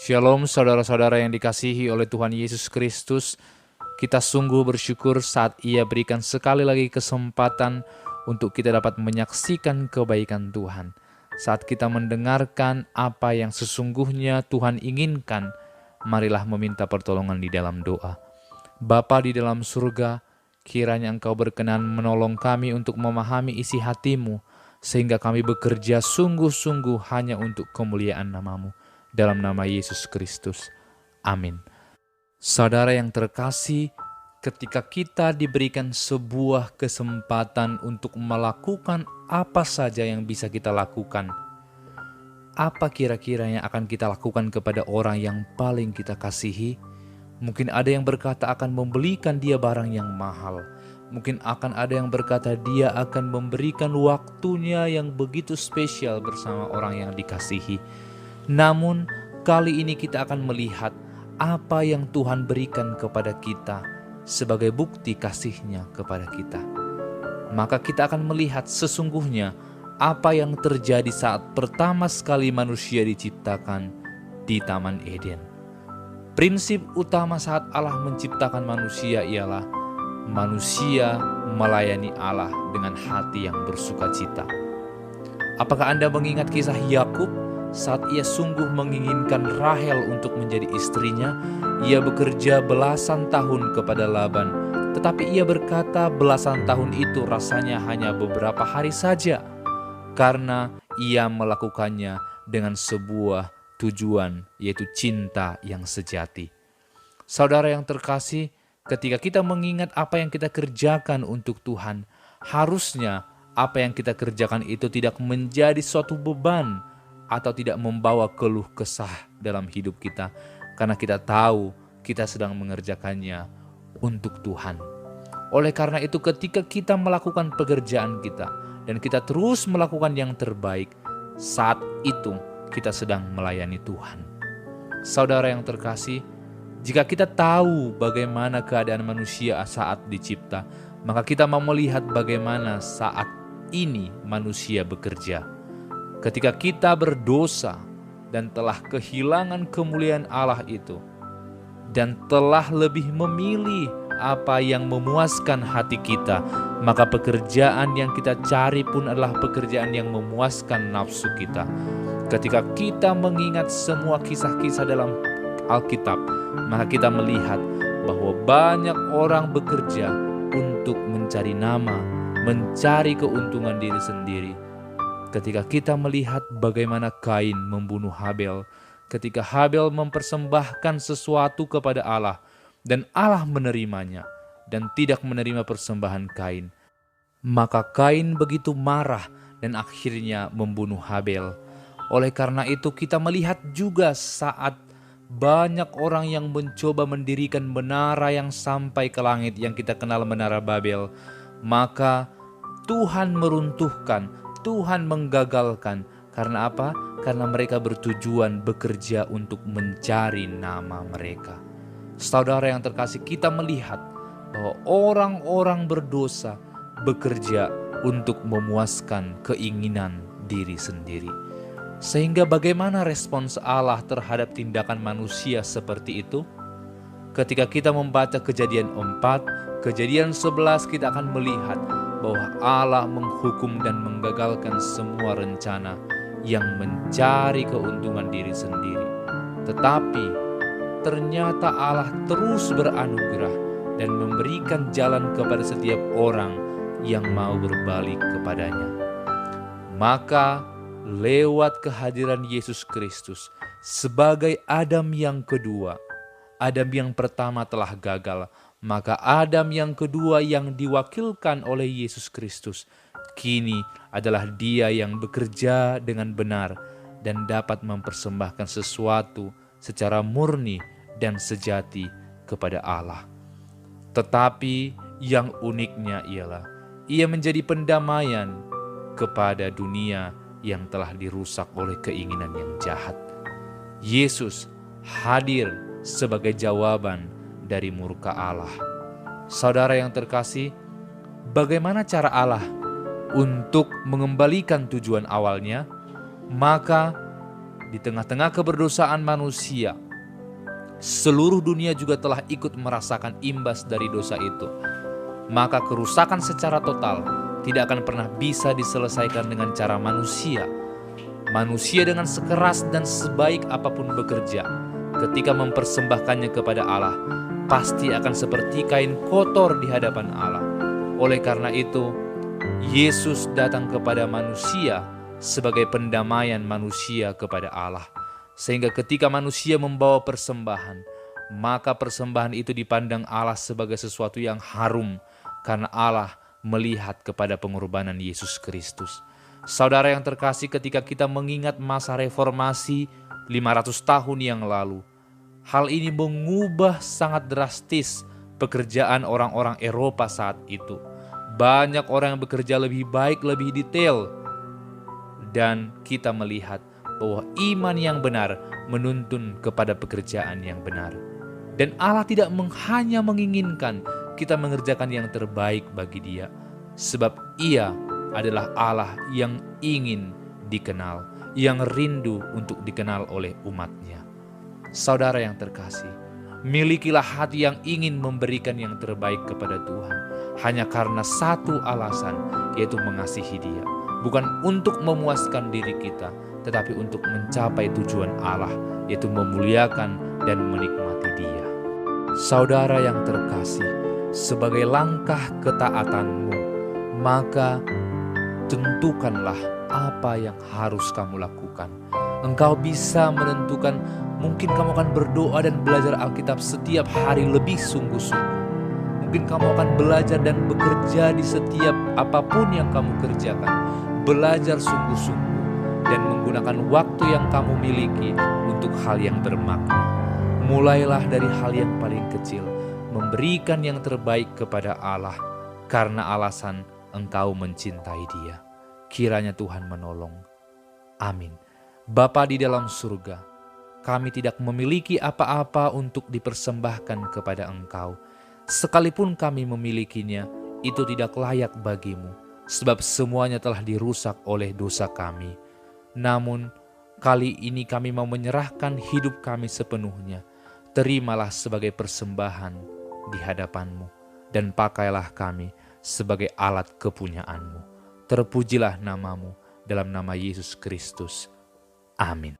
Shalom saudara-saudara yang dikasihi oleh Tuhan Yesus Kristus. Kita sungguh bersyukur saat Ia berikan sekali lagi kesempatan untuk kita dapat menyaksikan kebaikan Tuhan. Saat kita mendengarkan apa yang sesungguhnya Tuhan inginkan, marilah meminta pertolongan di dalam doa. Bapa di dalam surga, kiranya Engkau berkenan menolong kami untuk memahami isi hati-Mu, sehingga kami bekerja sungguh-sungguh hanya untuk kemuliaan nama-Mu. Dalam nama Yesus Kristus. Amin. Saudara yang terkasih, ketika kita diberikan sebuah kesempatan untuk melakukan apa saja yang bisa kita lakukan, apa kira-kira yang akan kita lakukan kepada orang yang paling kita kasihi? Mungkin ada yang berkata akan membelikan dia barang yang mahal. Mungkin akan ada yang berkata dia akan memberikan waktunya yang begitu spesial bersama orang yang dikasihi. Namun kali ini kita akan melihat apa yang Tuhan berikan kepada kita sebagai bukti kasih-Nya kepada kita. Maka kita akan melihat sesungguhnya apa yang terjadi saat pertama sekali manusia diciptakan di Taman Eden. Prinsip utama saat Allah menciptakan manusia ialah manusia melayani Allah dengan hati yang bersukacita. Apakah Anda mengingat kisah Yakub? Saat ia sungguh menginginkan Rahel untuk menjadi istrinya, ia bekerja belasan tahun kepada Laban. Tetapi ia berkata belasan tahun itu rasanya hanya beberapa hari saja, karena ia melakukannya dengan sebuah tujuan, yaitu cinta yang sejati. Saudara yang terkasih, ketika kita mengingat apa yang kita kerjakan untuk Tuhan, harusnya apa yang kita kerjakan itu tidak menjadi suatu beban atau tidak membawa keluh kesah dalam hidup kita, karena kita tahu kita sedang mengerjakannya untuk Tuhan. Oleh karena itu, ketika kita melakukan pekerjaan kita dan kita terus melakukan yang terbaik, saat itu kita sedang melayani Tuhan. Saudara yang terkasih, jika kita tahu bagaimana keadaan manusia saat dicipta, maka kita mau melihat bagaimana saat ini manusia bekerja. Ketika kita berdosa dan telah kehilangan kemuliaan Allah itu, dan telah lebih memilih apa yang memuaskan hati kita, maka pekerjaan yang kita cari pun adalah pekerjaan yang memuaskan nafsu kita. Ketika kita mengingat semua kisah-kisah dalam Alkitab, maka kita melihat bahwa banyak orang bekerja untuk mencari nama, mencari keuntungan diri sendiri. Ketika kita melihat bagaimana Kain membunuh Habel, ketika Habel mempersembahkan sesuatu kepada Allah dan Allah menerimanya dan tidak menerima persembahan Kain, maka Kain begitu marah dan akhirnya membunuh Habel. Oleh karena itu kita melihat juga saat banyak orang yang mencoba mendirikan menara yang sampai ke langit yang kita kenal menara Babel, maka Tuhan meruntuhkan, Tuhan menggagalkan. Karena apa? Karena mereka bertujuan bekerja untuk mencari nama mereka. Saudara yang terkasih, kita melihat bahwa orang-orang berdosa bekerja untuk memuaskan keinginan diri sendiri. Sehingga bagaimana respons Allah terhadap tindakan manusia seperti itu? Ketika kita membaca Kejadian 4, Kejadian 11, kita akan melihat bahwa Allah menghukum dan menggagalkan semua rencana yang mencari keuntungan diri sendiri. Tetapi ternyata Allah terus beranugerah dan memberikan jalan kepada setiap orang yang mau berbalik kepadanya. Maka lewat kehadiran Yesus Kristus sebagai Adam yang kedua, Adam yang pertama telah gagal, maka Adam yang kedua yang diwakilkan oleh Yesus Kristus kini adalah dia yang bekerja dengan benar dan dapat mempersembahkan sesuatu secara murni dan sejati kepada Allah. Tetapi yang uniknya ialah ia menjadi pendamaian kepada dunia yang telah dirusak oleh keinginan yang jahat. Yesus hadir sebagai jawaban dari murka Allah. Saudara yang terkasih, bagaimana cara Allah untuk mengembalikan tujuan awalnya? Maka di tengah-tengah keberdosaan manusia, seluruh dunia juga telah ikut merasakan imbas dari dosa itu. Maka kerusakan secara total tidak akan pernah bisa diselesaikan dengan cara manusia. Manusia dengan sekeras dan sebaik apapun bekerja, ketika mempersembahkannya kepada Allah, pasti akan seperti kain kotor di hadapan Allah. Oleh karena itu, Yesus datang kepada manusia sebagai pendamaian manusia kepada Allah. Sehingga ketika manusia membawa persembahan, maka persembahan itu dipandang Allah sebagai sesuatu yang harum, karena Allah melihat kepada pengorbanan Yesus Kristus. Saudara yang terkasih, ketika kita mengingat masa reformasi 500 tahun yang lalu, hal ini mengubah sangat drastis pekerjaan orang-orang Eropa saat itu. Banyak orang yang bekerja lebih baik, lebih detail. Dan kita melihat bahwa iman yang benar menuntun kepada pekerjaan yang benar. Dan Allah tidak hanya menginginkan kita mengerjakan yang terbaik bagi Dia, sebab Ia adalah Allah yang ingin dikenal, yang rindu untuk dikenal oleh umatnya. Saudara yang terkasih, milikilah hati yang ingin memberikan yang terbaik kepada Tuhan, hanya karena satu alasan, yaitu mengasihi Dia. Bukan untuk memuaskan diri kita, tetapi untuk mencapai tujuan Allah, yaitu memuliakan dan menikmati Dia. Saudara yang terkasih, sebagai langkah ketaatanmu, maka tentukanlah apa yang harus kamu lakukan. Engkau bisa menentukan, mungkin kamu akan berdoa dan belajar Alkitab setiap hari lebih sungguh-sungguh. Mungkin kamu akan belajar dan bekerja di setiap apapun yang kamu kerjakan. Belajar sungguh-sungguh dan menggunakan waktu yang kamu miliki untuk hal yang bermakna. Mulailah dari hal yang paling kecil, memberikan yang terbaik kepada Allah karena alasan engkau mencintai Dia. Kiranya Tuhan menolong. Amin. Bapa di dalam surga, kami tidak memiliki apa-apa untuk dipersembahkan kepada Engkau. Sekalipun kami memilikinya, itu tidak layak bagimu, sebab semuanya telah dirusak oleh dosa kami. Namun, kali ini kami mau menyerahkan hidup kami sepenuhnya. Terimalah sebagai persembahan di hadapan-Mu, dan pakailah kami sebagai alat kepunyaan-Mu. Terpujilah nama-Mu dalam nama Yesus Kristus. Amin.